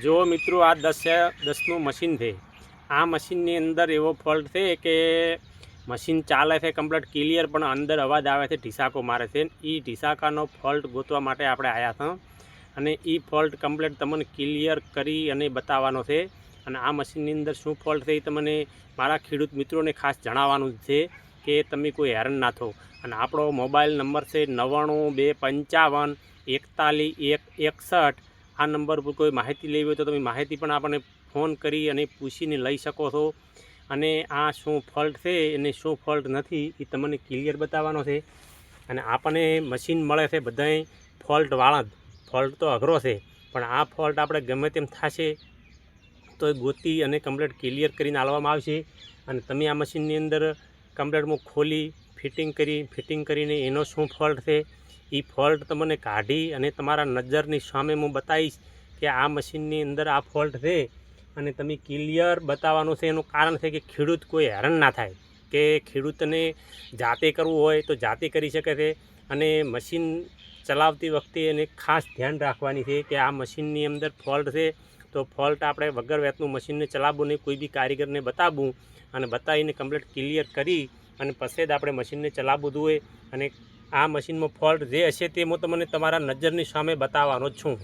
જો મિત્રો આ 10 મશીન છે। આ મશીનની અંદર એવો ફોલ્ટ છે કે મશીન ચાલે છે કમ્પ્લીટ ક્લિયર, પણ અંદર અવાજ આવે છે, ઢીસાકો મારે છે। એ ઢીસાકાનો ફોલ્ટ ગોતવા માટે આપણે આવ્યા હતા અને એ ફોલ્ટ કમ્પ્લીટ તમને ક્લિયર કરી અને બતાવવાનો છે। અને આ મશીનની અંદર શું ફોલ્ટ છે એ તમને મારા ખેડૂત મિત્રોને ખાસ જણાવવાનું છે કે તમે કોઈ હેરાન ના થો। અને આપણો મોબાઈલ નંબર છે 9925514161। આ નંબર પર કોઈ માહિતી લેવી હોય તો તમે માહિતી પણ આપણને ફોન કરી અને પૂછીને લઈ શકો છો। અને આ શું ફોલ્ટ છે અને શું ફોલ્ટ નથી એ તમને ક્લિયર બતાવવાનો છે। અને આપણને મશીન મળે છે બધાય ફોલ્ટવાળા જ, ફોલ્ટ તો અઘરો છે, પણ આ ફોલ્ટ આપણે ગમે તેમ થશે તો એ ગોતી અને કમ્પ્લીટ ક્લિયર કરીને આલવામાં આવશે। અને તમે આ મશીનની અંદર કમ્પ્લીટ ખોલી ફિટિંગ કરીને એનો શું ફોલ્ટ છે એ ફોલ્ટ તમને કાઢી અને તમારા નજરની સામે હું બતાવીશ કે આ મશીનની અંદર આ ફોલ્ટ છે અને તમે ક્લિયર બતાવવાનું છે। એનું કારણ છે કે ખેડૂત કોઈ હેરાન ના થાય, કે ખેડૂતને જાતે કરવું હોય તો જાતે કરી શકે છે। અને મશીન ચલાવતી વખતે એને ખાસ ધ્યાન રાખવાની છે કે આ મશીનની અંદર ફોલ્ટ છે તો ફોલ્ટ આપણે વગર વેતનું મશીનને ચલાવવું નહીં, કોઈ બી કારીગરને બતાવવું અને બતાવીને કમ્પ્લીટ ક્લિયર કરી અને પછી જ આપણે મશીનને ચલાવવું જોઈએ। અને આ મશીનમાં ફોલ્ટ જે હશે તે હું તમને તમારા નજરની સામે બતાવવાનો જ છું।